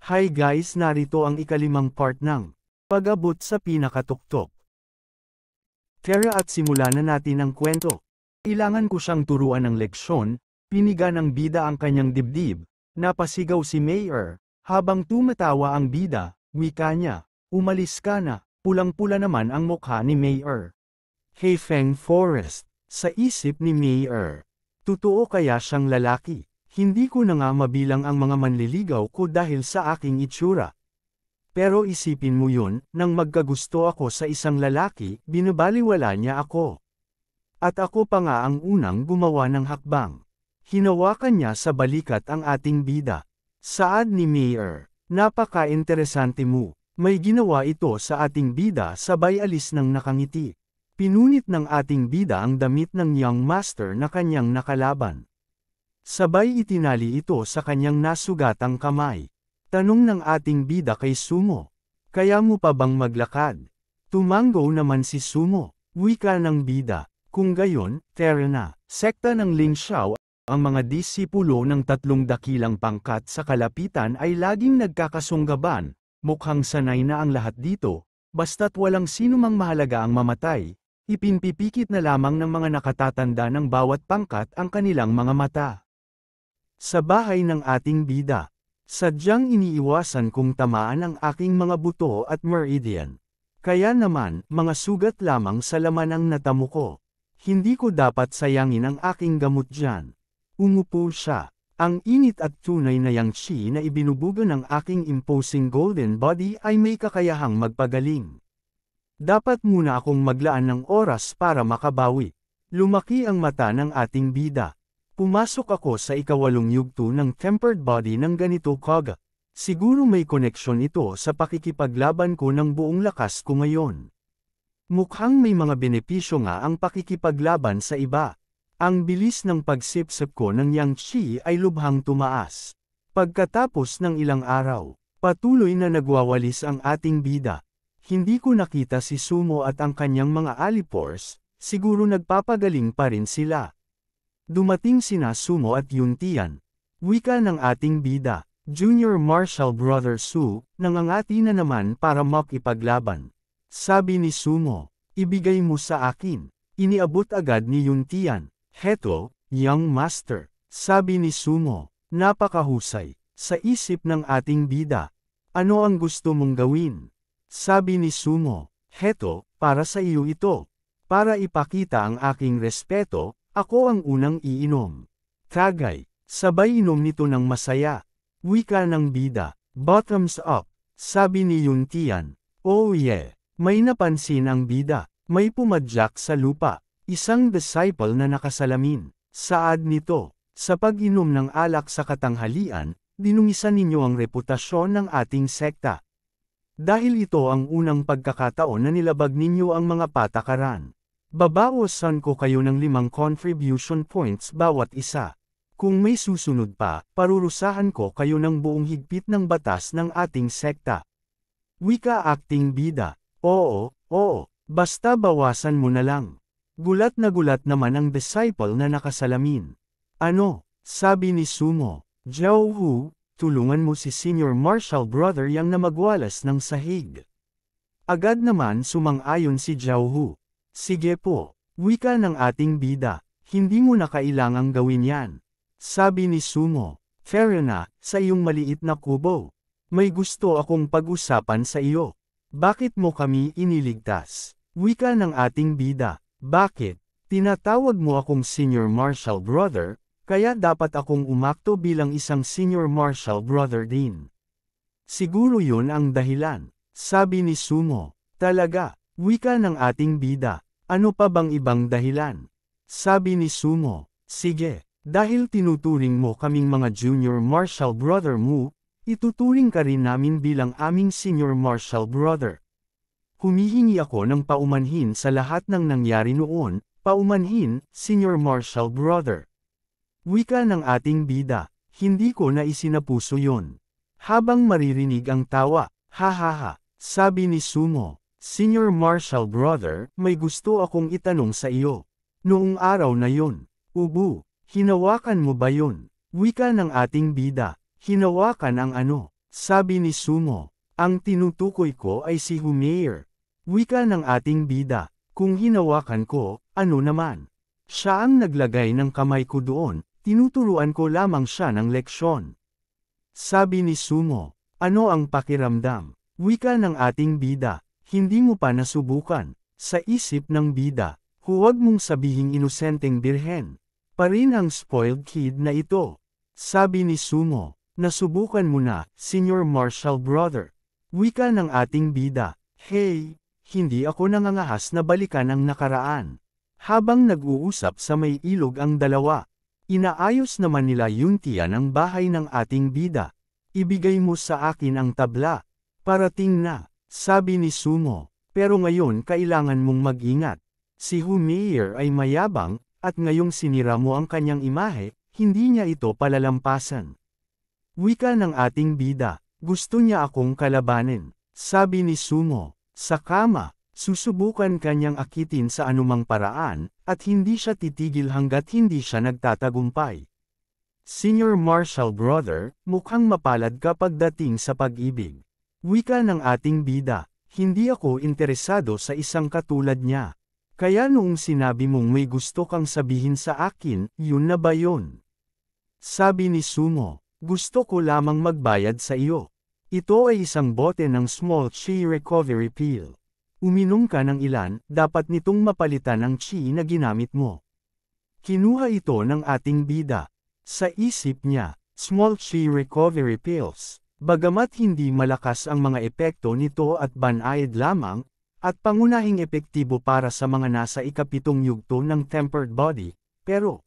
Hi guys, narito ang ikalimang part ng pag-abot sa pinakatuktok. Tara at simulan na natin ang kwento. Kailangan ko siyang turuan ng leksyon, piniga ng bida ang kanyang dibdib, napasigaw si Mayor, habang tumatawa ang bida, wika niya, umalis ka na, pulang-pula naman ang mukha ni Mayor. Hey Feng Forest, sa isip ni Mayor. Totoo kaya siyang lalaki? Hindi ko na nga mabilang ang mga manliligaw ko dahil sa aking itsura. Pero isipin mo yun, nang magkagusto ako sa isang lalaki, binabaliwala niya ako. At ako pa nga ang unang gumawa ng hakbang. Hinawakan niya sa balikat ang ating bida. Saad ni Mayor, napaka-interesante mo. May ginawa ito sa ating bida sabay alis ng nakangiti. Pinunit ng ating bida ang damit ng young master na kanyang nakalaban. Sabay itinali ito sa kanyang nasugatang kamay. Tanong ng ating bida kay Sumo. Kaya mo pa bang maglakad? Tumango naman si Sumo. Wika ng bida. Kung gayon, tara na. Sekta ng Ling Xiao, ang mga disipulo ng tatlong dakilang pangkat sa kalapitan ay laging nagkakasunggaban. Mukhang sanay na ang lahat dito, basta't walang sinumang mahalaga ang mamatay. Ipinpipikit na lamang ng mga nakatatanda ng bawat pangkat ang kanilang mga mata. Sa bahay ng ating bida, sadyang iniiwasan kong tamaan ang aking mga buto at meridian. Kaya naman, mga sugat lamang sa laman ang natamo ko. Hindi ko dapat sayangin ang aking gamot dyan. Umupo siya. Ang init at tunay na yang chi na ibinubuga ng aking imposing golden body ay may kakayahang magpagaling. Dapat muna akong maglaan ng oras para makabawi. Lumaki ang mata ng ating bida. Pumasok ako sa ikawalong yugto ng tempered body ng ganito kaga. Siguro may koneksyon ito sa pakikipaglaban ko ng buong lakas ko ngayon. Mukhang may mga benepisyo nga ang pakikipaglaban sa iba. Ang bilis ng pagsipsip ko ng yang chi ay lubhang tumaas. Pagkatapos ng ilang araw, patuloy na nagwawalis ang ating bida. Hindi ko nakita si Sumo at ang kanyang mga alipores, siguro nagpapagaling pa rin sila. Dumating sina Sumo at Yuntian. Wika ng ating bida, Junior Marshal Brother Su, nangangati na naman para makipaglaban. Sabi ni Sumo, ibigay mo sa akin. Iniabot agad ni Yuntian. Heto, young master. Sabi ni Sumo, napakahusay. Sa isip ng ating bida. Ano ang gusto mong gawin? Sabi ni Sumo, heto, para sa iyo ito. Para ipakita ang aking respeto, ako ang unang iinom. Kagay, sabay inom nito ng masaya. Wika ng bida, bottoms up. Sabi ni Yuntian, oh yeah, may napansin ang bida, may pumadyak sa lupa. Isang disciple na nakasalamin. Saad nito, sa pag-inom ng alak sa katanghalian, dinungisan ninyo ang reputasyon ng ating sekta. Dahil ito ang unang pagkakataon na nilabag ninyo ang mga patakaran. Babawasan ko kayo ng 5 contribution points bawat isa. Kung may susunod pa, parurusahan ko kayo ng buong higpit ng batas ng ating sekta. Wika acting bida. Oo, basta bawasan mo na lang. Gulat naman ang disciple na nakasalamin. Ano? Sabi ni Sumo. Jiao Hu, tulungan mo si Senior Marshal Brother Yang na magwalas ng sahig. Agad naman sumang-ayon si Jiao Hu. Sige po, wika ng ating bida, hindi mo na kailangang gawin yan. Sabi ni Sumo, fair na, sa iyong maliit na kubo. May gusto akong pag-usapan sa iyo. Bakit mo kami iniligtas? Wika ng ating bida, bakit? Tinatawag mo akong Senior Marshal Brother, kaya dapat akong umakto bilang isang Senior Marshal Brother din. Siguro yun ang dahilan. Sabi ni Sumo, talaga, wika ng ating bida. Ano pa bang ibang dahilan? Sabi ni Sumo, sige, dahil tinuturing mo kaming mga Junior Marshal Brother mo, ituturing ka rin namin bilang aming Senior Marshal Brother. Humihingi ako ng paumanhin sa lahat ng nangyari noon, paumanhin, Senior Marshal Brother. Wika ng ating bida, hindi ko na isinapuso yon. Habang maririnig ang tawa, ha, sabi ni Sumo. Senior Marshal Brother, may gusto akong itanong sa iyo. Noong araw na yon, hinawakan mo ba yon? Wika ng ating bida, hinawakan ang ano? Sabi ni Sumo. Ang tinutukoy ko ay si Humeir. Wika ng ating bida. Kung hinawakan ko, ano naman? Siya ang naglagay ng kamay ko doon, tinuturuan ko lamang siya ng leksyon. Sabi ni Sumo. Ano ang pakiramdam? Wika ng ating bida. Hindi mo pa nasubukan. Sa isip ng bida, huwag mong sabihing inosenteng birhen. Pa rin ang spoiled kid na ito. Sabi ni Sumo. Nasubukan mo na, Senior Marshall Brother. Wika ng ating bida. Hey, hindi ako nangangahas na balikan ang nakaraan. Habang nag-uusap sa may ilog ang dalawa, inaayos naman nila yuntian ang bahay ng ating bida. Ibigay mo sa akin ang tabla. Parating na, sabi ni Sumo. Pero ngayon kailangan mong mag-ingat. Si Humeir ay mayabang, at ngayong sinira mo ang kanyang imahe, hindi niya ito palalampasan. Wika ng ating bida. Gusto niya akong kalabanin. Sabi ni Sumo. Sa kama, susubukan kanyang akitin sa anumang paraan, at hindi siya titigil hanggat hindi siya nagtatagumpay. Senior Marshall Brother, mukhang mapalad ka pagdating sa pag-ibig. Wika ng ating bida. Hindi ako interesado sa isang katulad niya. Kaya noong sinabi mong may gusto kang sabihin sa akin, yun na ba yun? Sabi ni Sumo. Gusto ko lamang magbayad sa iyo. Ito ay isang bote ng small chi recovery pill. Uminom ka ng ilan, dapat nitong mapalitan ang chi na ginamit mo. Kinuha ito ng ating bida. Sa isip niya, small chi recovery pills. Bagamat hindi malakas ang mga epekto nito at banayad lamang, at pangunahing epektibo para sa mga nasa ikapitong yugto ng tempered body, pero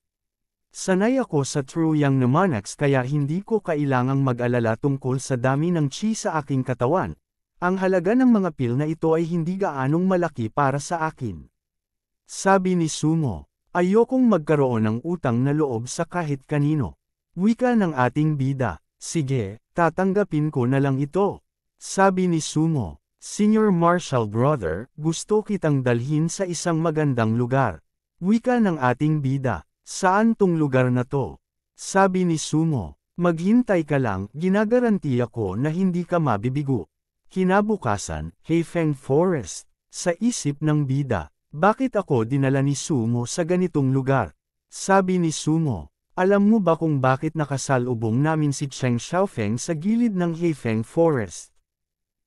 sanay ako sa True Young Mnemonics kaya hindi ko kailangang mag-alala tungkol sa dami ng chi sa aking katawan. Ang halaga ng mga pil na ito ay hindi gaanong malaki para sa akin. Sabi ni Sumo, ayokong magkaroon ng utang na loob sa kahit kanino. Wika ng ating bida, sige, tatanggapin ko na lang ito. Sabi ni Sumo, Senior Marshall Brother, gusto kitang dalhin sa isang magandang lugar. Wika ng ating bida. Saan tong lugar na to? Sabi ni Sumo, maghintay ka lang, ginagaranti ako na hindi ka mabibigo. Kinabukasan, Heifeng Forest. Sa isip ng bida, bakit ako dinala ni Sumo sa ganitong lugar? Sabi ni Sumo, alam mo ba kung bakit nakasalubong namin si Cheng Xiaofeng sa gilid ng Heifeng Forest?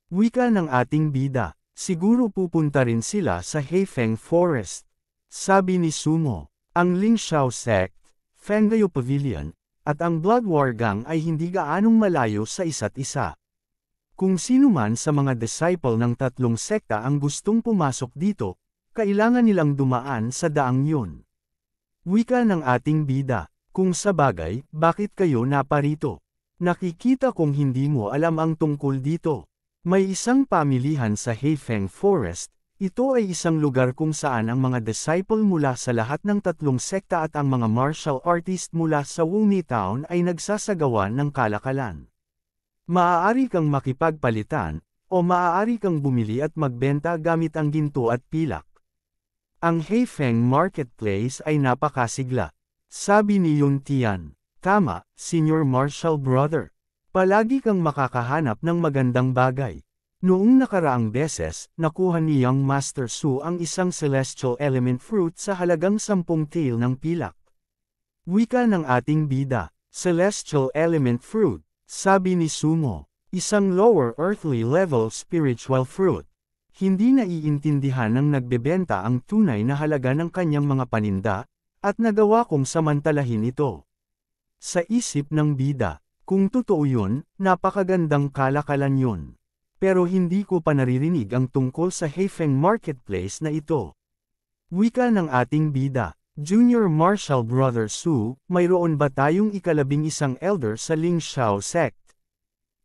Wika ng ating bida, siguro pupunta rin sila sa Heifeng Forest. Sabi ni Sumo, ang Ling Xiao Sect, Fenggayo Pavilion, at ang Blood War Gang ay hindi gaanong malayo sa isa't isa. Kung sino man sa mga disciple ng tatlong sekta ang gustong pumasok dito, kailangan nilang dumaan sa daang yun. Wika ng ating bida, kung sabagay, bakit kayo naparito? Nakikita kong hindi mo alam ang tungkol dito. May isang pamilihan sa Heifeng Forest. Ito ay isang lugar kung saan ang mga disciple mula sa lahat ng tatlong sekta at ang mga martial artist mula sa Wumi Town ay nagsasagawa ng kalakalan. Maaari kang makipagpalitan, o maaari kang bumili at magbenta gamit ang ginto at pilak. Ang Heifeng Marketplace ay napakasigla. Sabi ni Yun Tian, tama, Senior Marshall Brother. Palagi kang makakahanap ng magandang bagay. Noong nakaraang beses, nakuha ni Young Master Su ang isang celestial element fruit sa halagang 10 tael ng pilak. Wika ng ating bida, celestial element fruit, sabi ni Sumo, isang lower earthly level spiritual fruit. Hindi naiintindihan ng nagbebenta ang tunay na halaga ng kanyang mga paninda, at nagawa kong samantalahin ito. Sa isip ng bida, kung totoo yun, napakagandang kalakalan yun. Pero hindi ko pa naririnig ang tungkol sa Heifeng Marketplace na ito. Wika ng ating bida, Junior Marshall Brother Su, mayroon ba tayong ika-11 elder sa Ling Xiao Sect?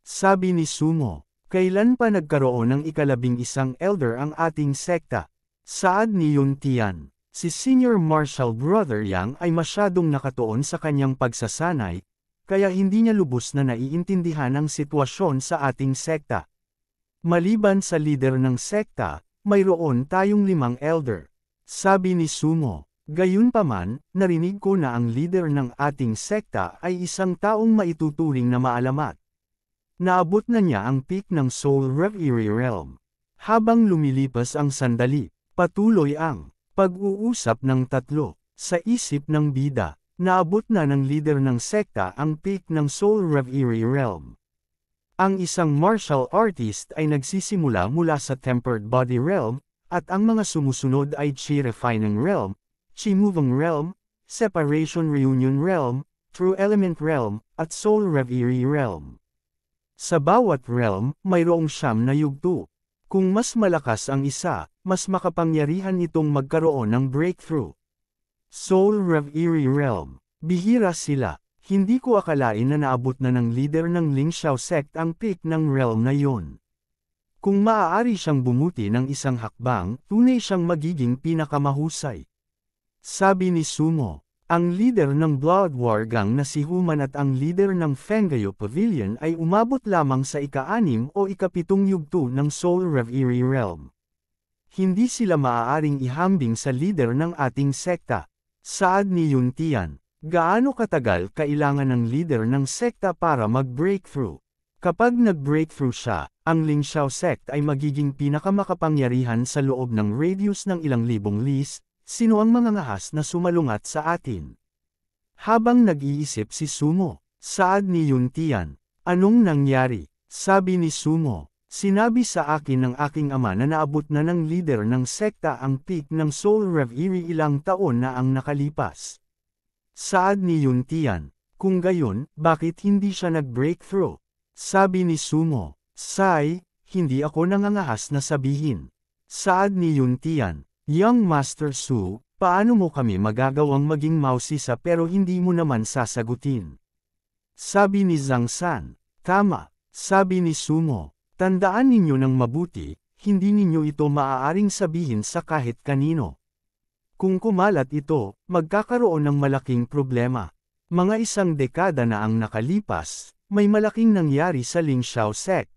Sabi ni Sumo, kailan pa nagkaroon ng ika-11 elder ang ating sekta? Saad ni Yun Tian, si Senior Marshall Brother Yang ay masyadong nakatuon sa kanyang pagsasanay, kaya hindi niya lubos na naiintindihan ang sitwasyon sa ating sekta. Maliban sa leader ng sekta, mayroon tayong 5 elder. Sabi ni Sumo, gayunpaman, narinig ko na ang leader ng ating sekta ay isang taong maituturing na maalamat. Naabot na niya ang peak ng Soul Reverie Realm. Habang lumilipas ang sandali, patuloy ang pag-uusap ng tatlo. Sa isip ng bida, naabot na ng leader ng sekta ang peak ng Soul Reverie Realm. Ang isang martial artist ay nagsisimula mula sa Tempered Body Realm, at ang mga sumusunod ay Chi Refining Realm, Chi Moving Realm, Separation Reunion Realm, True Element Realm, at Soul Reverie Realm. Sa bawat realm, mayroong 9 na yugto. Kung mas malakas ang isa, mas makapangyarihan itong magkaroon ng breakthrough. Soul Reverie Realm. Bihira sila. Hindi ko akalain na naabot na ng leader ng Lingxiao sect ang peak ng realm na yon. Kung maaari siyang bumuti ng isang hakbang, tunay siyang magiging pinakamahusay. Sabi ni Sumo. Ang leader ng Blood War Gang na si Human at ang leader ng Fenggayo Pavilion ay umabot lamang sa ika-6 o ika-7 yugto ng Soul Reverie Realm. Hindi sila maaaring ihambing sa leader ng ating sekta. Saad ni Yuntian, gaano katagal kailangan ng leader ng sekta para mag-breakthrough? Kapag nag-breakthrough siya, ang Lingxiao sect ay magiging pinakamakapangyarihan sa loob ng radius ng ilang libong lis. Sino ang mga ngahas na sumalungat sa atin? Habang nag-iisip si Sumo, saad ni Yuntian, anong nangyari? Sabi ni Sumo, sinabi sa akin ng aking ama na naabot na ng leader ng sekta ang peak ng Soul Reverie ilang taon na ang nakalipas. Saad ni Yuntian, kung gayon, bakit hindi siya nag-breakthrough? Sabi ni Sumo, Sai, hindi ako nangangahas na sabihin. Saad ni Yuntian, Young Master Su, paano mo kami magagawang maging mausisa pero hindi mo naman sasagutin? Sabi ni Zhang San, tama, sabi ni Sumo, tandaan ninyo ng mabuti, hindi ninyo ito maaaring sabihin sa kahit kanino. Kung kumalat ito, magkakaroon ng malaking problema. Mga 1 dekada na ang nakalipas, may malaking nangyari sa Lingxiao sect.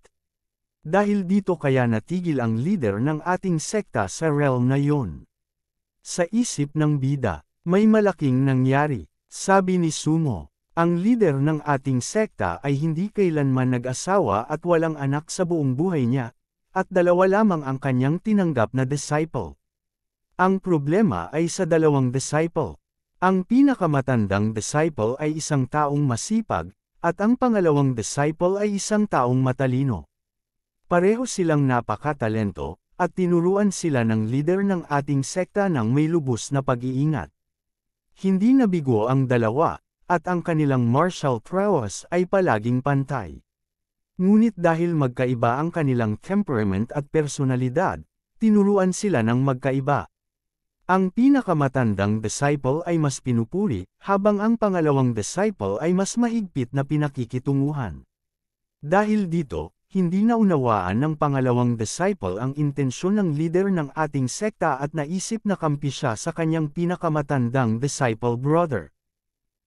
Dahil dito kaya natigil ang leader ng ating sekta sa realm na yon. Sa isip ng bida, may malaking nangyari. Sabi ni Sumo, ang leader ng ating sekta ay hindi kailanman nag-asawa at walang anak sa buong buhay niya, at 2 lamang ang kanyang tinanggap na disciple. Ang problema ay sa 2 disciple. Ang pinakamatandang disciple ay isang taong masipag, at ang pangalawang disciple ay isang taong matalino. Pareho silang napakatalento, at tinuruan sila ng leader ng ating sekta ng may lubos na pag-iingat. Hindi nabigo ang 2, at ang kanilang martial prowess ay palaging pantay. Ngunit dahil magkaiba ang kanilang temperament at personalidad, tinuruan sila ng magkaiba. Ang pinakamatandang disciple ay mas pinupuri, habang ang pangalawang disciple ay mas mahigpit na pinakikitunguhan. Dahil dito, hindi naunawaan ng pangalawang disciple ang intensyon ng leader ng ating sekta at naisip na kampi siya sa kanyang pinakamatandang disciple brother.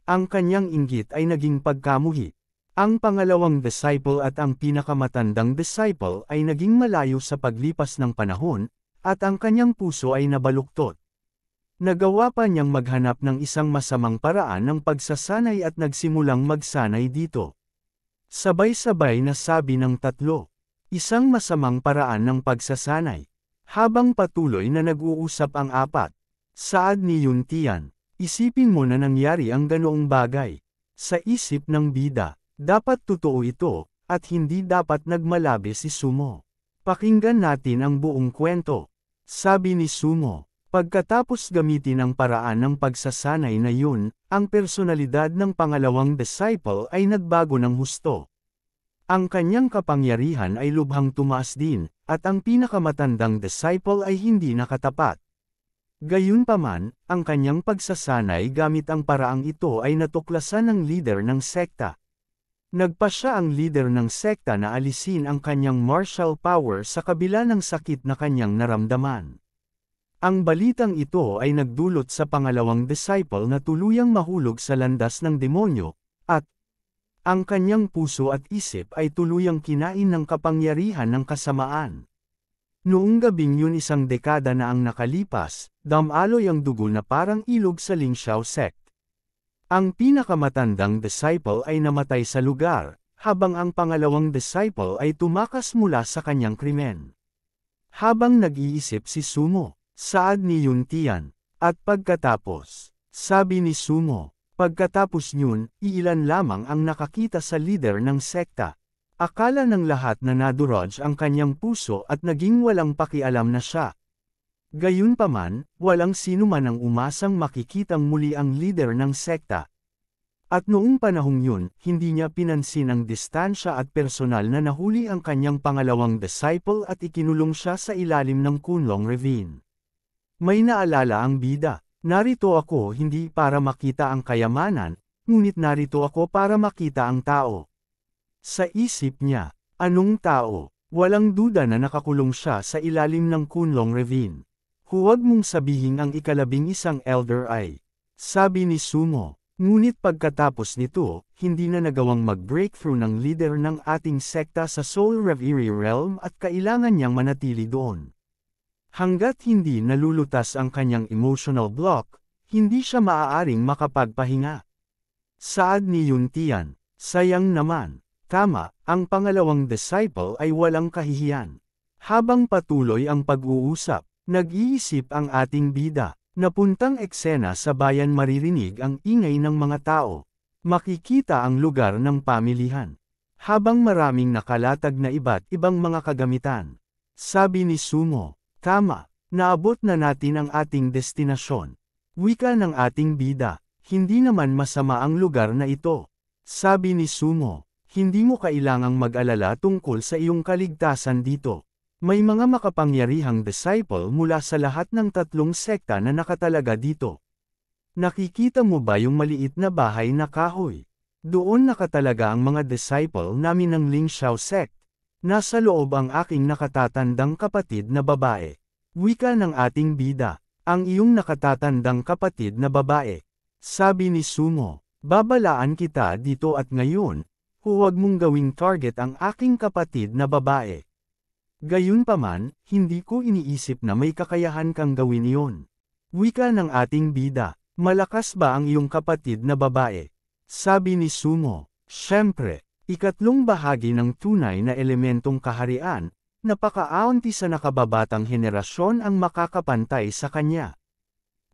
Ang kanyang inggit ay naging pagkamuhi. Ang pangalawang disciple at ang pinakamatandang disciple ay naging malayo sa paglipas ng panahon, at ang kanyang puso ay nabaluktot. Nagawa pa niyang maghanap ng isang masamang paraan ng pagsasanay at nagsimulang magsanay dito. Sabay-sabay na sabi ng tatlo. Isang masamang paraan ng pagsasanay. Habang patuloy na nag-uusap ang 4. Saad ni Yuntian, isipin mo na nangyari ang ganoong bagay. Sa isip ng bida, dapat totoo ito, at hindi dapat nagmalabi si Sumo. Pakinggan natin ang buong kwento. Sabi ni Sumo, pagkatapos gamitin ang paraan ng pagsasanay na yun, ang personalidad ng pangalawang disciple ay nagbago ng husto. Ang kanyang kapangyarihan ay lubhang tumaas din, at ang pinakamatandang disciple ay hindi nakatapat. Gayunpaman, ang kanyang pagsasanay gamit ang paraang ito ay natuklasan ng leader ng sekta. Nagpasya ang leader ng sekta na alisin ang kanyang martial power sa kabila ng sakit na kanyang naramdaman. Ang balitang ito ay nagdulot sa pangalawang disciple na tuluyang mahulog sa landas ng demonyo, at ang kanyang puso at isip ay tuluyang kinain ng kapangyarihan ng kasamaan. Noong gabing yun 1 dekada na ang nakalipas, damaloy ang dugo na parang ilog sa Lingxiao sect. Ang pinakamatandang disciple ay namatay sa lugar, habang ang pangalawang disciple ay tumakas mula sa kanyang krimen. Habang nag-iisip si Sumo, saad ni Yuntian, at pagkatapos, sabi ni Sumo, pagkatapos yun, iilan lamang ang nakakita sa leader ng sekta. Akala ng lahat na nadurog ang kanyang puso at naging walang pakialam na siya. Gayunpaman, walang sino man ang umasang makikitang muli ang leader ng sekta. At noong panahong yun, hindi niya pinansin ang distansya at personal na nahuli ang kanyang pangalawang disciple at ikinulong siya sa ilalim ng Kunlong Ravine. May naalala ang bida, narito ako hindi para makita ang kayamanan, ngunit narito ako para makita ang tao. Sa isip niya, anong tao? Walang duda na nakakulong siya sa ilalim ng Kunlong Ravine. Huwag mong sabihin ang ika-11 elder ay, sabi ni Sumo. Ngunit pagkatapos nito, hindi na nagawang mag-breakthrough ng leader ng ating sekta sa Soul Reverie Realm at kailangan niyang manatili doon. Hanggat hindi nalulutas ang kanyang emotional block, hindi siya maaaring makapagpahinga. Saad ni Yuntian, sayang naman, tama, ang pangalawang disciple ay walang kahihiyan. Habang patuloy ang pag-uusap, nag-iisip ang ating bida. Napuntang eksena sa bayan maririnig ang ingay ng mga tao. Makikita ang lugar ng pamilihan. Habang maraming nakalatag na iba't ibang mga kagamitan. Sabi ni Sumo, tama, naabot na natin ang ating destinasyon. Wika ng ating bida, hindi naman masama ang lugar na ito. Sabi ni Sumo, hindi mo kailangang mag-alala tungkol sa iyong kaligtasan dito. May mga makapangyarihang disciple mula sa lahat ng 3 sekta na nakatalaga dito. Nakikita mo ba yung maliit na bahay na kahoy? Doon nakatalaga ang mga disciple namin ng Lingxiao sect. Nasa loob ang aking nakatatandang kapatid na babae. Wika ng ating bida, ang iyong nakatatandang kapatid na babae. Sabi ni Sumo, babalaan kita dito at ngayon, huwag mong gawing target ang aking kapatid na babae. Gayunpaman, hindi ko iniisip na may kakayahan kang gawin iyon. Wika ng ating bida, malakas ba ang iyong kapatid na babae? Sabi ni Sumo, syempre, ikatlong bahagi ng tunay na elementong kaharian, napaka-aunti sa nakababatang henerasyon ang makakapantay sa kanya.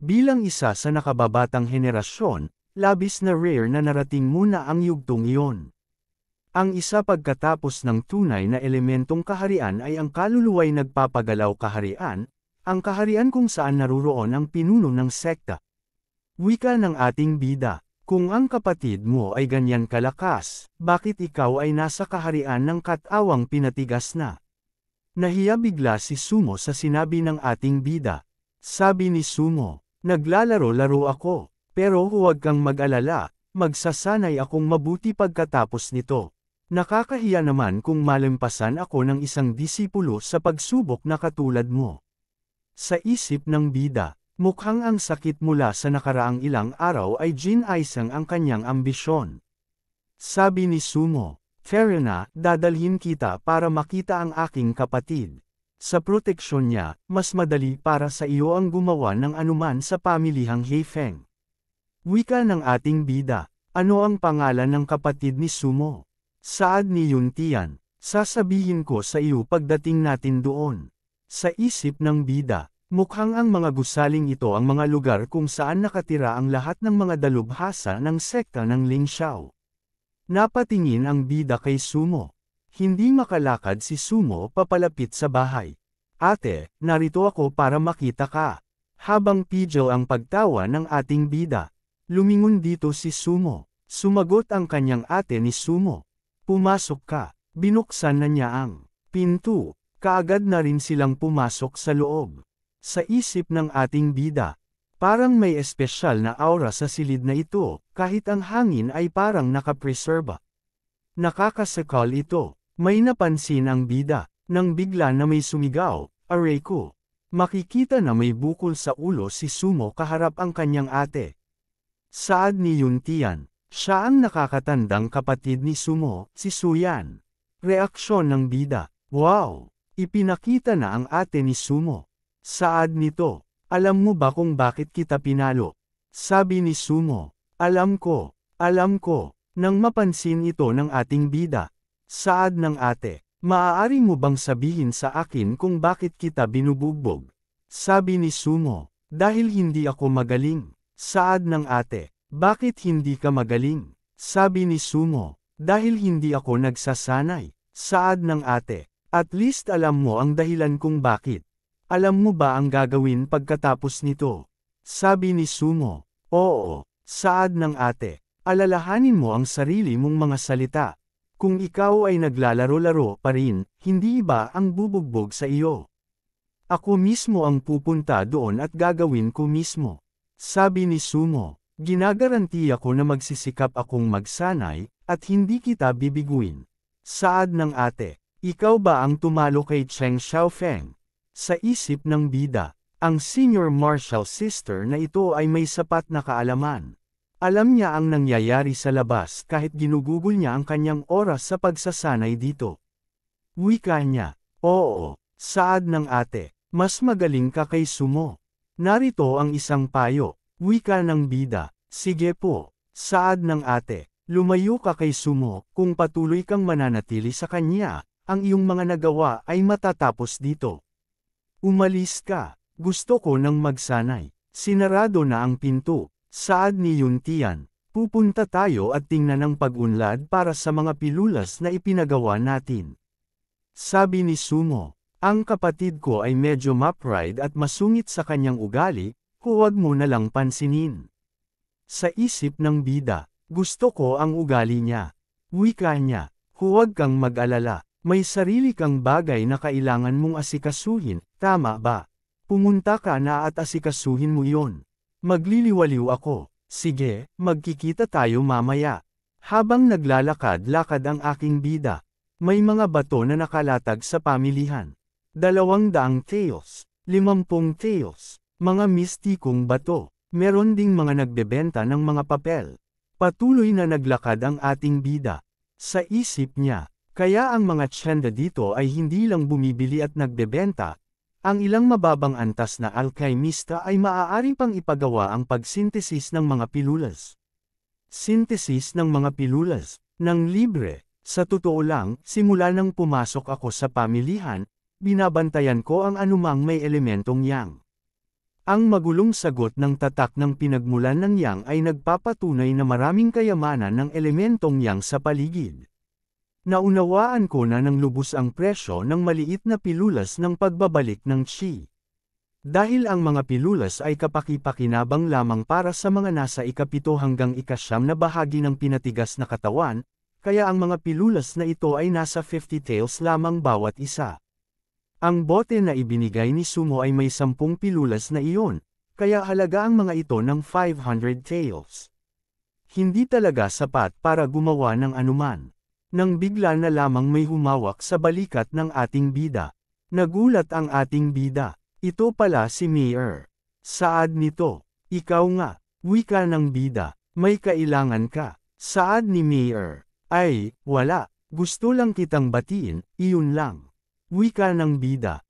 Bilang isa sa nakababatang henerasyon, labis na rare na narating muna ang yugtong iyon. Ang isa pagkatapos ng tunay na elementong kaharian ay ang kaluluway nagpapagalaw kaharian, ang kaharian kung saan naruroon ang pinuno ng sekta. Wika ng ating bida, kung ang kapatid mo ay ganyan kalakas, bakit ikaw ay nasa kaharian ng katawang pinatigas na? Nahiya bigla si Sumo sa sinabi ng ating bida. Sabi ni Sumo, naglalaro-laro ako, pero huwag kang mag-alala, magsasanay akong mabuti pagkatapos nito. Nakakahiya naman kung malampasan ako ng isang disipulo sa pagsubok na katulad mo. Sa isip ng bida, mukhang ang sakit mula sa nakaraang ilang araw ay ginaisang ang kanyang ambisyon. Sabi ni Sumo, fair na, dadalhin kita para makita ang aking kapatid. Sa proteksyon niya, mas madali para sa iyo ang gumawa ng anuman sa pamilihang Heifeng. Wika ng ating bida, ano ang pangalan ng kapatid ni Sumo? Saad ni Yuntian, sasabihin ko sa iyo pagdating natin doon. Sa isip ng bida, mukhang ang mga gusaling ito ang mga lugar kung saan nakatira ang lahat ng mga dalubhasa ng sekta ng Lingxiao. Napatingin ang bida kay Sumo. Hindi makalakad si Sumo papalapit sa bahay. Ate, narito ako para makita ka. Habang pidyo ang pagtawa ng ating bida, lumingon dito si Sumo. Sumagot ang kanyang ate ni Sumo. Pumasok ka. Binuksan na niya ang pinto. Kaagad na rin silang pumasok sa loob. Sa isip ng ating bida, parang may espesyal na aura sa silid na ito, kahit ang hangin ay parang nakapreserba. Nakakasakal ito. May napansin ang bida, nang bigla na may sumigaw, aray ko. Makikita na may bukol sa ulo si Sumo kaharap ang kanyang ate. Saad ni Yuntian, siya ang nakakatandang kapatid ni Sumo, si Suyan. Reaksyon ng bida, wow! Ipinakita na ang ate ni Sumo. Saad nito, alam mo ba kung bakit kita pinalo? Sabi ni Sumo, alam ko, Nang mapansin ito ng ating bida, saad ng ate, maaari mo bang sabihin sa akin kung bakit kita binubugbog? Sabi ni Sumo, dahil hindi ako magaling. Saad ng ate, bakit hindi ka magaling? Sabi ni Sumo, dahil hindi ako nagsasanay. Saad ng ate, at least alam mo ang dahilan kung bakit. Alam mo ba ang gagawin pagkatapos nito? Sabi ni Sumo, oo. Saad ng ate, alalahanin mo ang sarili mong mga salita. Kung ikaw ay naglalaro-laro pa rin, hindi ba ang bubugbog sa iyo? Ako mismo ang pupunta doon at gagawin ko mismo. Sabi ni Sumo, ginagarantiya ko na magsisikap akong magsanay, at hindi kita bibiguin. Saad ng ate, ikaw ba ang tumalo kay Cheng Xiaofeng? Sa isip ng bida, ang senior martial sister na ito ay may sapat na kaalaman. Alam niya ang nangyayari sa labas kahit ginugugol niya ang kanyang oras sa pagsasanay dito. Wika niya, oo, saad ng ate, mas magaling ka kay Sumo. Narito ang isang payo, wika ng bida, sige po, saad ng ate, lumayo ka kay Sumo, kung patuloy kang mananatili sa kanya, ang iyong mga nagawa ay matatapos dito. Umalis ka, gusto ko nang magsanay, sinarado na ang pinto. Saad ni Yuntian, pupunta tayo at tingnan ang pag-unlad para sa mga pilulas na ipinagawa natin. Sabi ni Sumo, ang kapatid ko ay medyo mapride at masungit sa kanyang ugali, huwag mo na lang pansinin. Sa isip ng bida, gusto ko ang ugali niya. Wika niya, huwag kang mag-alala, may sarili kang bagay na kailangan mong asikasuhin, tama ba? Pumunta ka na at asikasuhin mo iyon. Magliliwaliw ako. Sige, magkikita tayo mamaya. Habang naglalakad-lakad ang aking bida, may mga bato na nakalatag sa pamilihan. 200 taels, 50 taels, mga mistikong bato. Meron ding mga nagbebenta ng mga papel. Patuloy na naglakad ang ating bida. Sa isip niya, kaya ang mga tsyenda dito ay hindi lang bumibili at nagbebenta. Ang ilang mababang antas na alkymista ay maaari pang ipagawa ang pagsintesis ng mga pilulas. Sintesis ng mga pilulas, ng libre. Sa totoo lang, simula nang pumasok ako sa pamilihan, binabantayan ko ang anumang may elementong yang. Ang magulong sagot ng tatak ng pinagmulan ng yang ay nagpapatunay na maraming kayamanan ng elementong yang sa paligid. Naunawaan ko na ng lubos ang presyo ng maliit na pilulas ng pagbabalik ng chi. Dahil ang mga pilulas ay kapaki-pakinabang lamang para sa mga nasa ika-7 hanggang ika-9 na bahagi ng pinatigas na katawan, kaya ang mga pilulas na ito ay nasa 50 taels lamang bawat isa. Ang bote na ibinigay ni Sumo ay may 10 pilulas na iyon, kaya halaga ang mga ito ng 500 taels. Hindi talaga sapat para gumawa ng anuman. Nang bigla na lamang may humawak sa balikat ng ating bida. Nagulat ang ating bida. Ito pala si Mayor. Saad nito, ikaw nga, wika ng bida, may kailangan ka. Saad ni Mayor, ay, wala, gusto lang kitang batiin, iyon lang. Wika ng bida,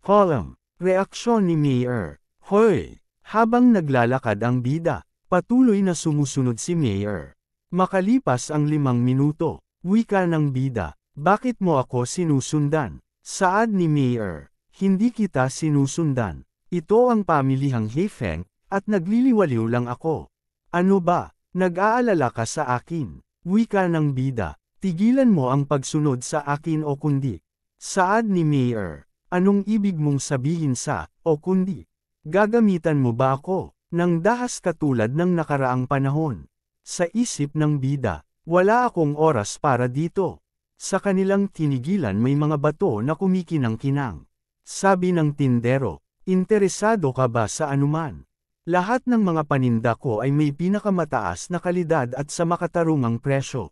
column, reaksyon ni Mayor, hoy, habang naglalakad ang bida, patuloy na sumusunod si Mayor. Makalipas ang 5 minuto, wika ng bida, bakit mo ako sinusundan? Saad ni Mayor, hindi kita sinusundan. Ito ang pamilihang Heifeng, at nagliliwaliw lang ako. Ano ba, nag-aalala ka sa akin? Wika ng bida, tigilan mo ang pagsunod sa akin o kundi. Saad ni Mayor, anong ibig mong sabihin sa, o kundi? Gagamitan mo ba ako, ng dahas katulad ng nakaraang panahon? Sa isip ng bida, wala akong oras para dito. Sa kanilang tinigilan may mga bato na kumikinang-kinang. Sabi ng tindero, interesado ka ba sa anuman? Lahat ng mga paninda ko ay may pinakamataas na kalidad at sa makatarungang presyo.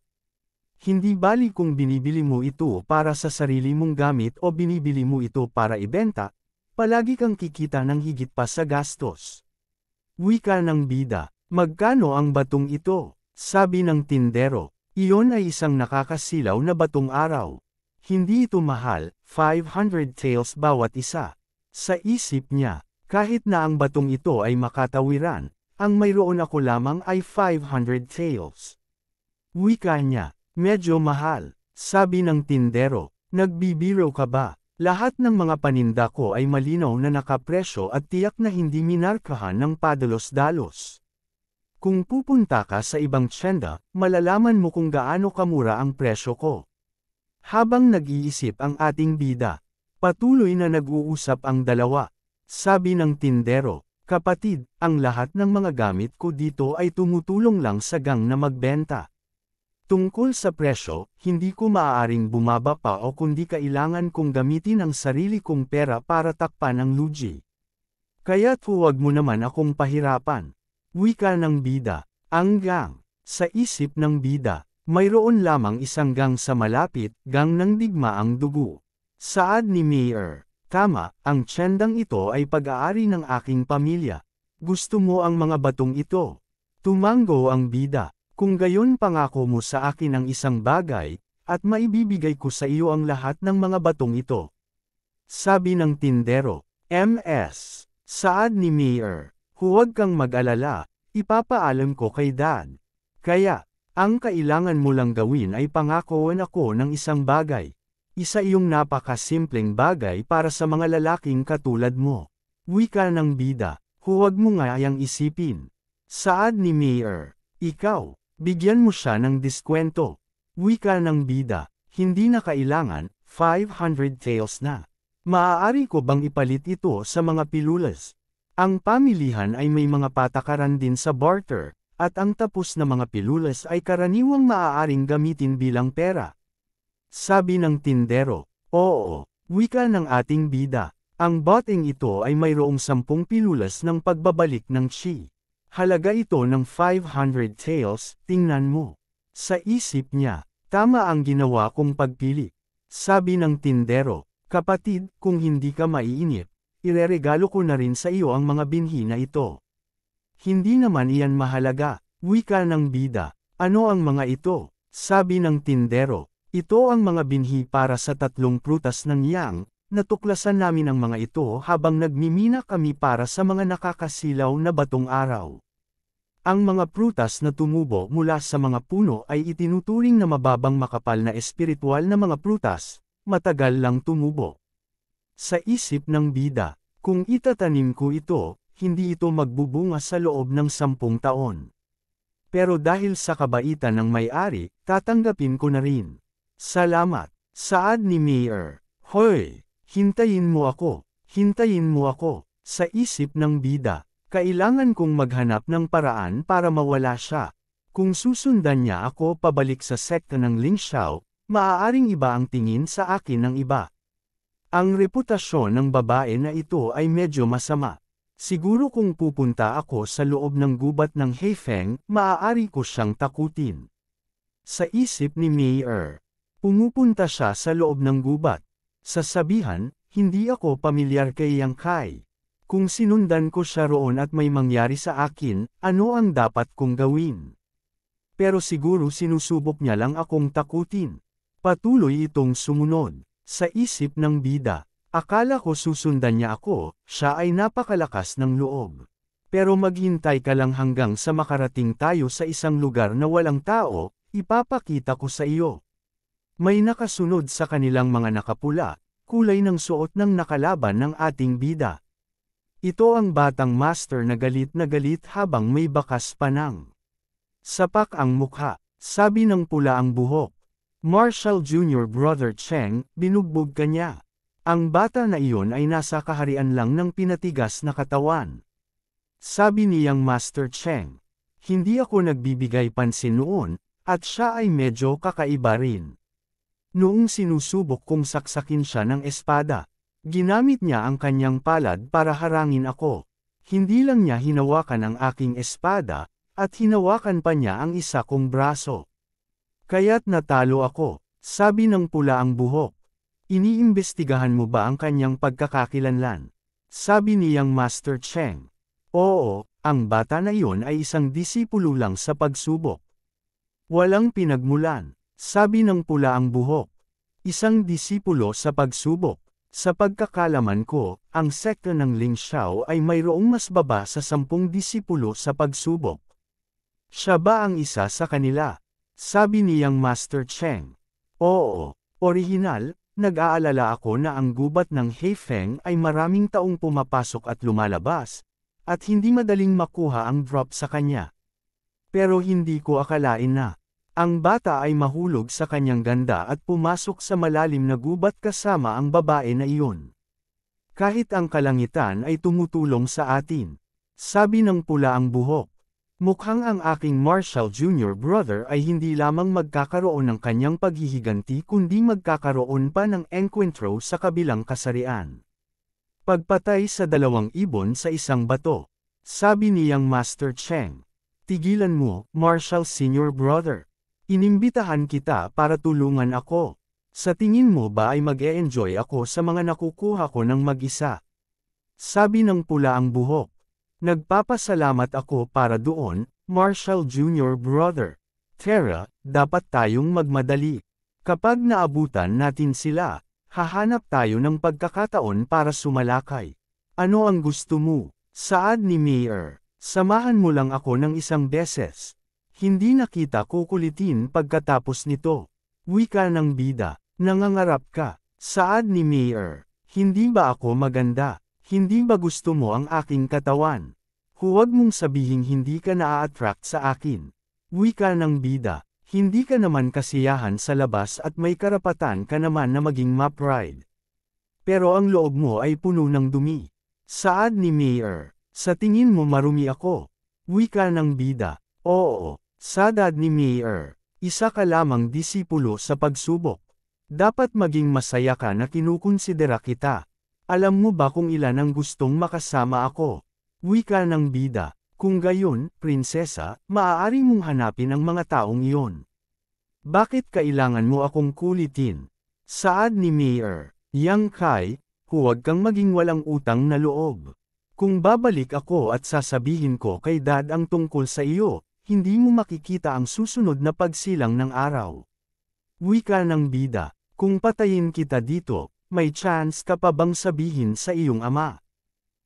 Hindi bali kung binibili mo ito para sa sarili mong gamit o binibili mo ito para ibenta, palagi kang kikita ng higit pa sa gastos. Wika ng bida, magkano ang batong ito? Sabi ng tindero, iyon ay isang nakakasilaw na batong araw. Hindi ito mahal, 500 taels bawat isa. Sa isip niya, kahit na ang batong ito ay makatawiran, ang mayroon ako lamang ay 500 taels. Wika niya, medyo mahal. Sabi ng tindero, nagbibiro ka ba? Lahat ng mga paninda ko ay malinaw na nakapresyo at tiyak na hindi minarkahan ng padalos-dalos. Kung pupunta ka sa ibang tiyenda, malalaman mo kung gaano kamura ang presyo ko. Habang nag-iisip ang ating bida, patuloy na nag-uusap ang dalawa. Sabi ng tindero, kapatid, ang lahat ng mga gamit ko dito ay tumutulong lang sa gang na magbenta. Tungkol sa presyo, hindi ko maaaring bumaba pa o kundi kailangan kong gamitin ang sarili kong pera para takpan ang lugi. Kaya't huwag mo naman akong pahirapan. Wika ng bida, ang gang. Sa isip ng bida, mayroon lamang isang gang sa malapit, gang ng digmaang dugo. Saad ni Mayor, tama, ang tiyendang ito ay pag-aari ng aking pamilya. Gusto mo ang mga batong ito? Tumango ang bida. Kung gayon pangako mo sa akin ang isang bagay, at maibibigay ko sa iyo ang lahat ng mga batong ito. Sabi ng tindero, MS. Saad ni Mayor, huwag kang mag-alala, ipapaalam ko kay Dad. Kaya, ang kailangan mo lang gawin ay pangakoan ako ng isang bagay. Isa iyong napakasimpleng bagay para sa mga lalaking katulad mo. Wika ng bida, huwag mo nga ayang isipin. Saad ni Mayor, ikaw. Bigyan mo siya ng diskwento. Wika ng bida, hindi na kailangan, 500 taels na. Maaari ko bang ipalit ito sa mga pilulas? Ang pamilihan ay may mga patakaran din sa barter, at ang tapos na mga pilulas ay karaniwang maaaring gamitin bilang pera. Sabi ng tindero, oo, wika ng ating bida, ang boteng ito ay mayroong 10 pilulas ng pagbabalik ng chi. Halaga ito ng 500 taels, tingnan mo. Sa isip niya, tama ang ginawa kong pagpili. Sabi ng tindero, kapatid, kung hindi ka maiinip, ireregalo ko na rin sa iyo ang mga binhi na ito. Hindi naman iyan mahalaga, wika ng bida. Ano ang mga ito? Sabi ng tindero, ito ang mga binhi para sa 3 prutas ng yang. Natuklasan namin ang mga ito habang nagmimina kami para sa mga nakakasilaw na batong araw. Ang mga prutas na tumubo mula sa mga puno ay itinuturing na mababang makapal na espiritual na mga prutas, matagal lang tumubo. Sa isip ng bida, kung itatanim ko ito, hindi ito magbubunga sa loob ng 10 taon. Pero dahil sa kabaitan ng may-ari, tatanggapin ko na rin. Salamat. Saad ni Mayor, hoy! Hintayin mo ako, hintayin mo ako. Sa isip ng bida, kailangan kong maghanap ng paraan para mawala siya. Kung susundan niya ako pabalik sa sekta ng Lingxiao, maaaring iba ang tingin sa akin ng iba. Ang reputasyon ng babae na ito ay medyo masama. Siguro kung pupunta ako sa loob ng gubat ng Heifeng, maaari ko siyang takutin. Sa isip ni Mayor, pumupunta siya sa loob ng gubat. Sasabihan, hindi ako pamilyar kay Yang Kai. Kung sinundan ko siya roon at may mangyari sa akin, ano ang dapat kong gawin? Pero siguro sinusubok niya lang akong takutin. Patuloy itong sumunod. Sa isip ng bida, akala ko susundan niya ako, siya ay napakalakas ng loob. Pero maghintay ka lang hanggang sa makarating tayo sa isang lugar na walang tao, ipapakita ko sa iyo. May nakasunod sa kanilang mga nakapula, kulay ng suot ng nakalaban ng ating bida. Ito ang batang master na galit habang may bakas panang. Sapak ang mukha, sabi ng pula ang buhok. Marshall Jr. Brother Cheng, binugbog ka niya. Ang bata na iyon ay nasa kaharian lang ng pinatigas na katawan. Sabi niyang Master Cheng, hindi ako nagbibigay pansin noon, at siya ay medyo kakaiba rin. Noong sinusubok kong saksakin siya ng espada, ginamit niya ang kanyang palad para harangin ako. Hindi lang niya hinawakan ang aking espada, at hinawakan pa niya ang isa kong braso. Kaya't natalo ako, sabi ng pula ang buhok. Iniimbestigahan mo ba ang kanyang pagkakakilanlan? Sabi niyang Master Cheng. Oo, ang bata na iyon ay isang disipulo lang sa pagsubok. Walang pinagmulan. Sabi ng pula ang buhok. Isang disipulo sa pagsubok. Sa pagkakalaman ko, ang sekta ng Lingxiao ay mayroong mas baba sa 10 disipulo sa pagsubok. Siya ba ang isa sa kanila? Sabi niyang Master Cheng. Oo, orihinal, nag-aalala ako na ang gubat ng Heifeng ay maraming taong pumapasok at lumalabas, at hindi madaling makuha ang drop sa kanya. Pero hindi ko akalain na ang bata ay mahulog sa kanyang ganda at pumasok sa malalim na gubat kasama ang babae na iyon. Kahit ang kalangitan ay tumutulong sa atin. Sabi ng pula ang buhok. Mukhang ang aking Marshall Jr. brother ay hindi lamang magkakaroon ng kanyang paghihiganti kundi magkakaroon pa ng enkwentro sa kabilang kasarian. Pagpatay sa 2 ibon sa isang bato. Sabi niyang Master Cheng. Tigilan mo, Marshall Sr. brother. Inimbitahan kita para tulungan ako. Sa tingin mo ba ay mag-e-enjoy ako sa mga nakukuha ko ng mag-isa? Sabi ng pula ang buhok. Nagpapasalamat ako para doon, Marshall Jr. brother. Tara, dapat tayong magmadali. Kapag naabutan natin sila, hahanap tayo ng pagkakataon para sumalakay. Ano ang gusto mo? Saad ni Mayor. Samahan mo lang ako ng isang beses. Hindi na kita kukulitin pagkatapos nito. Wika ng bida, nangangarap ka. Saad ni Mayor. Hindi ba ako maganda? Hindi ba gusto mo ang aking katawan? Huwag mong sabihing hindi ka na-attract sa akin. Wika ng bida, hindi ka naman kasiyahan sa labas at may karapatan ka naman na maging ma-pride. Pero ang loob mo ay puno ng dumi. Saad ni Mayor, sa tingin mo marumi ako. Wika ng bida, oo. Saad ni Mayor, isa ka lamang disipulo sa pagsubok. Dapat maging masaya ka na kinukonsidera kita. Alam mo ba kung ilan ang gustong makasama ako? Wika ng bida, kung gayon, prinsesa, maaari mong hanapin ang mga taong iyon. Bakit kailangan mo akong kulitin? Saad ni Mayor, Yang Kai, huwag kang maging walang utang na loob. Kung babalik ako at sasabihin ko kay Dad ang tungkol sa iyo, hindi mo makikita ang susunod na pagsilang ng araw. Wika ng bida, kung patayin kita dito, may chance ka pa bang sabihin sa iyong ama?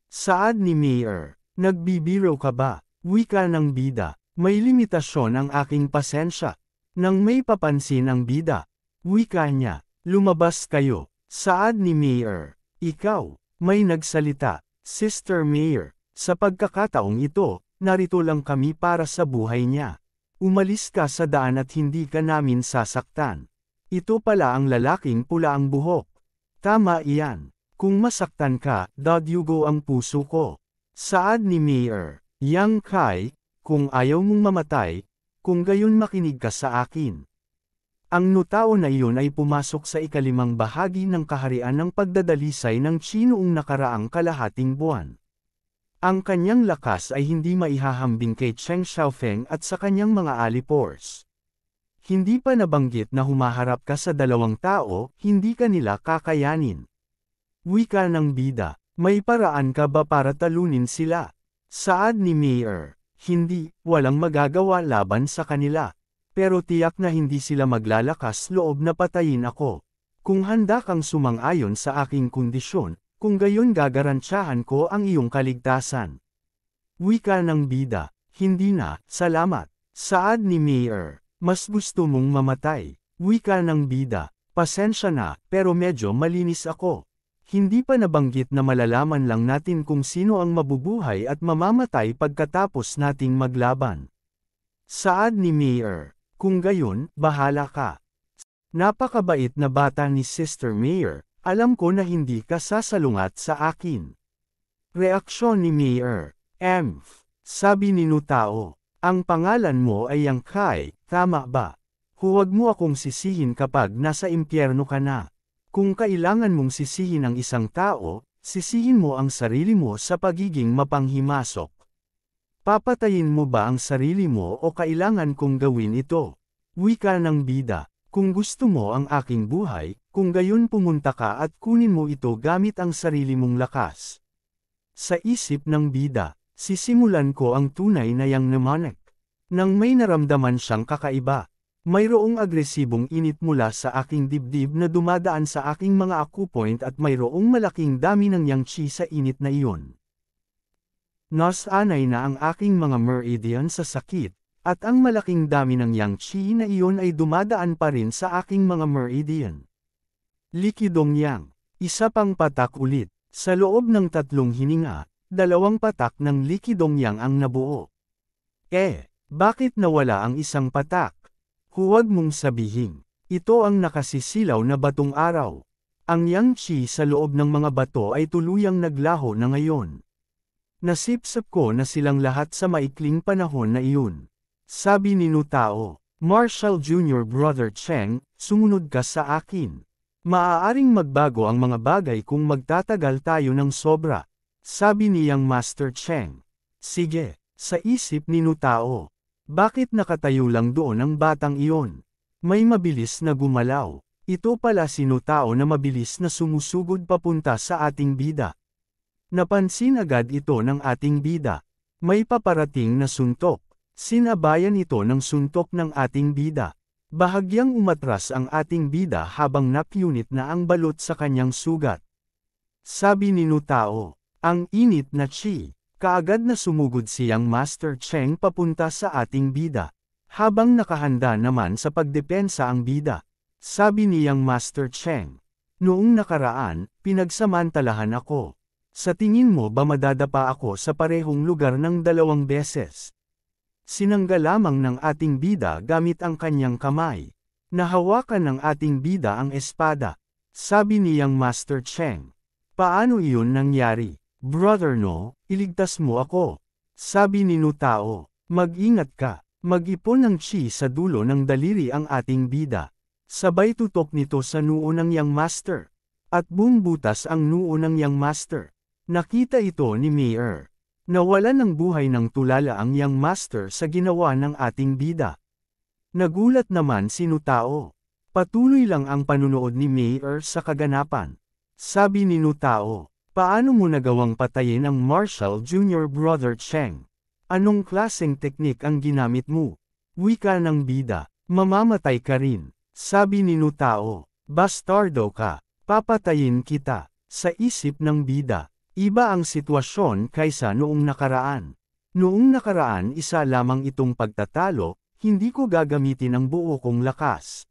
Saad ni Mayor, nagbibiro ka ba? Wika ng bida, may limitasyon ang aking pasensya. Nang may papansin ang bida, wika niya, lumabas kayo. Saad ni Mayor, ikaw, may nagsalita, Sister Mayor, sa pagkakataong ito, narito lang kami para sa buhay niya. Umalis ka sa daan at hindi ka namin sasaktan. Ito pala ang lalaking pula ang buhok. Tama iyan. Kung masaktan ka, dadyugo ang puso ko. Saad ni Mayor, Yang Kai, kung ayaw mong mamatay, kung gayon makinig ka sa akin. Ang nutao na iyon ay pumasok sa 5 bahagi ng kaharian ng pagdadalisay ng Qi noong nakaraang kalahating buwan. Ang kanyang lakas ay hindi maihahambing kay Cheng Xiaofeng at sa kanyang mga alipors. Hindi pa nabanggit na humaharap ka sa 2 tao, hindi ka nila kakayanin. Wika ng bida, may paraan ka ba para talunin sila? Saad ni Mayor, hindi, walang magagawa laban sa kanila. Pero tiyak na hindi sila maglalakas loob na patayin ako. Kung handa kang sumang-ayon sa aking kondisyon, kung gayon gagarantyahan ko ang iyong kaligtasan. Wika ng bida, hindi na, salamat. Saad ni Mayor, mas gusto mong mamatay. Wika ng bida, pasensya na, pero medyo malinis ako. Hindi pa nabanggit na malalaman lang natin kung sino ang mabubuhay at mamamatay pagkatapos nating maglaban. Saad ni Mayor, kung gayon, bahala ka. Napakabait na bata ni Sister Mayor, alam ko na hindi ka sasalungat sa akin. Reaksyon ni Mayor, sabi ni Nutao, ang pangalan mo ay Yang Kai, tama ba? Huwag mo akong sisihin kapag nasa impyerno ka na. Kung kailangan mong sisihin ang isang tao, sisihin mo ang sarili mo sa pagiging mapanghimasok. Papatayin mo ba ang sarili mo o kailangan kong gawin ito? Wika ng bida, kung gusto mo ang aking buhay, kung gayon pumunta ka at kunin mo ito gamit ang sarili mong lakas. Sa isip ng bida, sisimulan ko ang tunay na yang mnemonic. Nang may naramdaman siyang kakaiba, mayroong agresibong init mula sa aking dibdib na dumadaan sa aking mga acupoint at mayroong malaking dami ng yang qi sa init na iyon. Nasanay na ang aking mga meridian sa sakit, At ang malaking dami ng yang chi na iyon ay dumadaan pa rin sa aking mga meridian. Likidong yang. Isa pang patak ulit. Sa loob ng 3 hininga, 2 patak ng likidong yang ang nabuo. Bakit nawala ang isang patak? Huwag mong sabihin. Ito ang nakasisilaw na batong araw. Ang yang chi sa loob ng mga bato ay tuluyang naglaho na ngayon. Nasipsap ko na silang lahat sa maikling panahon na iyon. Sabi ni Nutao, Marshall Jr. Brother Cheng, sumunod ka sa akin. Maaaring magbago ang mga bagay kung magtatagal tayo ng sobra. Sabi niyang Master Cheng. Sige, sa isip ni Nutao. Bakit nakatayo lang doon ang batang iyon? May mabilis na gumalaw. Ito pala si Nutao na mabilis na sumusugod papunta sa ating bida. Napansin agad ito ng ating bida. May paparating na suntok. Sinabayan ito ng suntok ng ating bida. Bahagyang umatras ang ating bida habang napunit na ang balot sa kanyang sugat. Sabi ni Nutao, ang init na chi. Kaagad na sumugod siyang Master Cheng papunta sa ating bida. Habang nakahanda naman sa pagdepensa ang bida. Sabi niyang Master Cheng. Noong nakaraan, pinagsamantalahan ako. Sa tingin mo ba madadapa ako sa parehong lugar ng 2 beses? Sinangga lamang ng ating bida gamit ang kanyang kamay. Nahawakan ng ating bida ang espada. Sabi niyang Master Cheng. Paano iyon nangyari? Brother No, iligtas mo ako. Sabi ni Nutao, mag-ingat ka, mag-ipon ng chi sa dulo ng daliri ang ating bida. Sabay tutok nito sa noo ng Yang Master. At bumbutas ang noo ng Yang Master. Nakita ito ni Mayor. Nawalan ng buhay ng tulala ang Yang Master sa ginawa ng ating bida. Nagulat naman si Nutao. Patuloy lang ang panunood ni Mayor sa kaganapan. Sabi ni Nutao. Paano mo nagawang patayin ang Marshall Jr. Brother Cheng? Anong klaseng teknik ang ginamit mo? Wika ng bida, mamamatay ka rin. Sabi ni Nutao, bastardo ka, papatayin kita. Sa isip ng bida, iba ang sitwasyon kaysa noong nakaraan. Noong nakaraan isa lamang itong pagtatalo, hindi ko gagamitin ang buo kong lakas.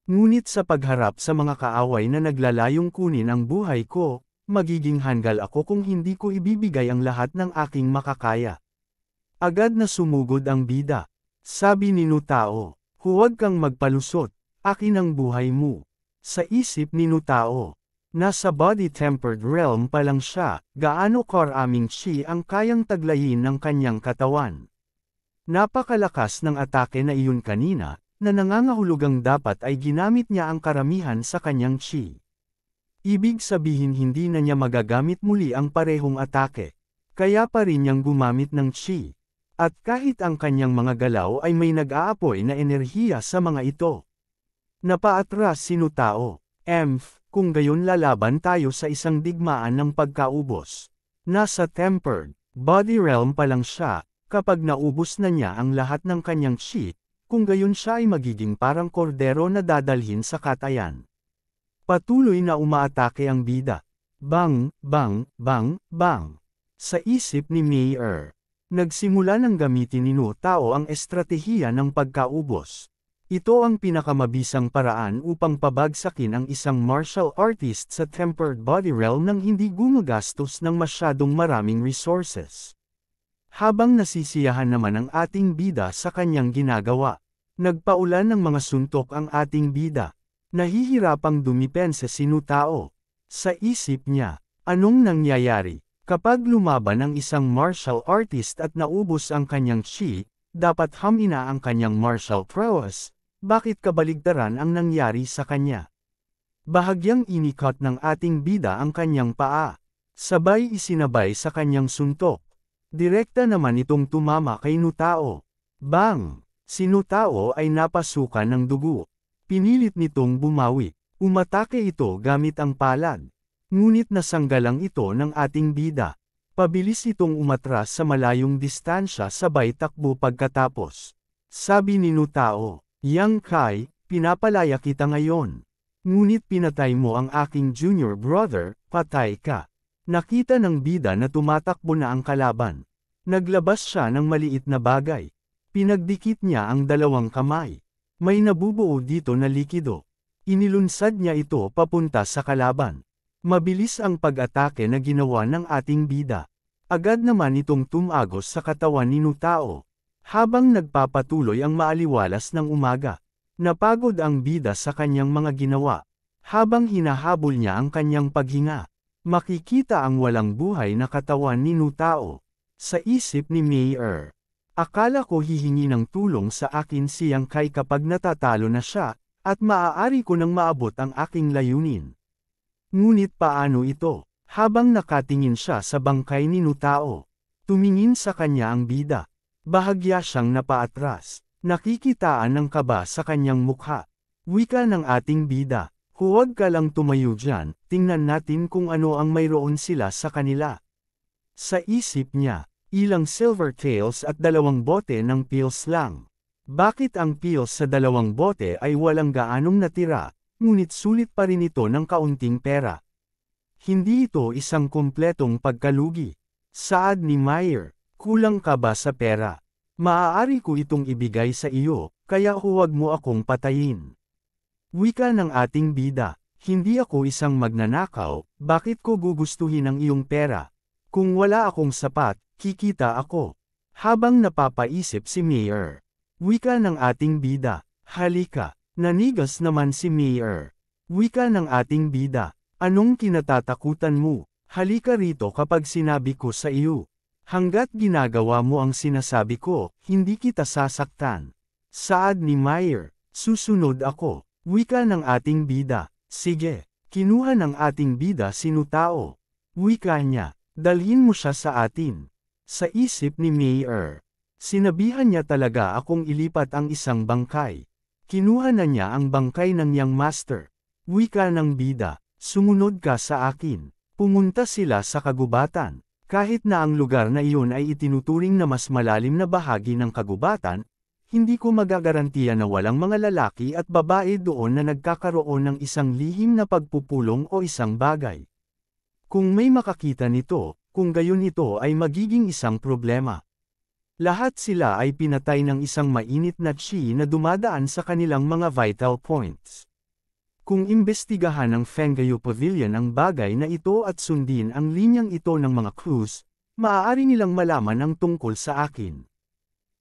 Ngunit sa pagharap sa mga kaaway na naglalayong kunin ang buhay ko, magiging hanggal ako kung hindi ko ibibigay ang lahat ng aking makakaya. Agad na sumugod ang bida. Sabi ni Nutao, huwag kang magpalusot, akin ang buhay mo. Sa isip ni Nutao, nasa body-tempered realm pa lang siya, gaano karaming chi ang kayang taglayin ng kanyang katawan. Napakalakas ng atake na iyon kanina, na nangangahulugang dapat ay ginamit niya ang karamihan sa kanyang chi. Ibig sabihin hindi na niya magagamit muli ang parehong atake. Kaya pa rin niyang gumamit ng chi. At kahit ang kanyang mga galaw ay may nag-aapoy na enerhiya sa mga ito. Napaatras si Nutao. Kung gayon lalaban tayo sa isang digmaan ng pagkaubos. Nasa tempered body realm pa lang siya, kapag naubos na niya ang lahat ng kanyang chi, kung gayon siya ay magiging parang kordero na dadalhin sa katayan. Patuloy na umaatake ang bida. Bang, bang, bang, bang. Sa isip ni Mayor. Nagsimula ng gamitin ni Nutao ang estratehiya ng pagkaubos. Ito ang pinakamabisang paraan upang pabagsakin ang isang martial artist sa tempered body realm nang hindi gumagastos ng masyadong maraming resources. Habang nasisiyahan naman ang ating bida sa kanyang ginagawa, nagpaulan ng mga suntok ang ating bida. Nahihirapang dumipensa si Nutao. Sa isip niya, anong nangyayari? Kapag lumaban ang isang martial artist at naubos ang kanyang chi, dapat hamina ang kanyang martial prowess. Bakit kabaligtaran ang nangyari sa kanya? Bahagyang inikot ng ating bida ang kanyang paa. Sabay isinabay sa kanyang suntok. Direkta naman itong tumama kay Nutao. Bang! Si Nutao ay napasukan ng dugo. Pinilit nitong bumawi. Umatake ito gamit ang palad. Ngunit nasanggalang ito ng ating bida. Pabilis itong umatras sa malayong distansya sabay takbo pagkatapos. Sabi ni Nutao, Yang Kai, pinapalaya kita ngayon. Ngunit pinatay mo ang aking junior brother, patay ka. Nakita ng bida na tumatakbo na ang kalaban. Naglabas siya ng maliit na bagay. Pinagdikit niya ang dalawang kamay. May nabubuo dito na likido. Inilunsad niya ito papunta sa kalaban. Mabilis ang pag-atake na ginawa ng ating bida. Agad naman itong tumagos sa katawan ni Nutao. Habang nagpapatuloy ang maaliwalas ng umaga, napagod ang bida sa kanyang mga ginawa. Habang hinahabol niya ang kanyang paghinga, makikita ang walang buhay na katawan ni Nutao. Sa isip ni Mayer, akala ko hihingi ng tulong sa akin si Yang Kai kapag natatalo na siya, at maaari ko nang maabot ang aking layunin. Ngunit paano ito? Habang nakatingin siya sa bangkay ni Nutao, tumingin sa kanya ang bida. Bahagya siyang napaatras. Nakikitaan ng kaba sa kanyang mukha. Wika ng ating bida, huwag ka lang tumayo dyan, tingnan natin kung ano ang mayroon sila sa kanila. Sa isip niya, ilang silver tails at 2 bote ng pills lang. Bakit ang pills sa 2 bote ay walang gaanong natira, ngunit sulit pa rin ito ng kaunting pera? Hindi ito isang kumpletong pagkalugi. Saad ni Mayer, kulang ka ba sa pera? Maaari ko itong ibigay sa iyo, kaya huwag mo akong patayin. Wika ng ating bida, hindi ako isang magnanakaw, bakit ko gugustuhin ang iyong pera? Kung wala akong sapat, kikita ako. Habang napapaisip si Mayer, wika ng ating bida, halika, nanigas naman si Mayer. Wika ng ating bida, anong kinatatakutan mo? Halika rito kapag sinabi ko sa iyo. Hanggat ginagawa mo ang sinasabi ko, hindi kita sasaktan. Saad ni Mayer, susunod ako. Wika ng ating bida, sige. Kinuha ng ating bida si Nutao. Wika niya, dalhin mo siya sa atin. Sa isip ni Mayer, sinabihan niya talaga akong ilipat ang isang bangkay. Kinuha na niya ang bangkay ng Young Master. Wika ng bida, sumunod ka sa akin. Pumunta sila sa kagubatan. Kahit na ang lugar na iyon ay itinuturing na mas malalim na bahagi ng kagubatan, hindi ko magagarantiya na walang mga lalaki at babae doon na nagkakaroon ng isang lihim na pagpupulong o isang bagay. Kung may makakita nito, kung gayon ito ay magiging isang problema. Lahat sila ay pinatay ng isang mainit na chi na dumadaan sa kanilang mga vital points. Kung imbestigahan ng Fenggayu Pavilion ang bagay na ito at sundin ang linyang ito ng mga clues, maaari nilang malaman ang tungkol sa akin.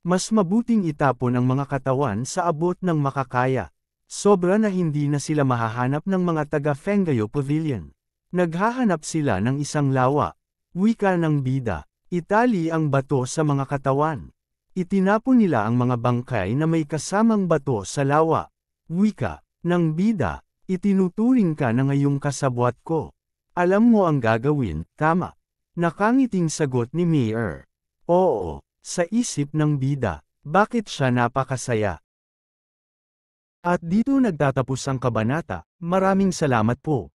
Mas mabuting itapon ang mga katawan sa abot ng makakaya. Sobra na hindi na sila mahahanap ng mga taga Fenggayu Pavilion. Naghahanap sila ng isang lawa. Wika ng bida, itali ang bato sa mga katawan. Itinapon nila ang mga bangkay na may kasamang bato sa lawa. Wika ng bida, itinuturing ka na ngayong kasabwat ko. Alam mo ang gagawin, tama? Nakangiting sagot ni Mayer. Oo, sa isip ng bida, bakit siya napakasaya? At dito nagtatapos ang kabanata, maraming salamat po.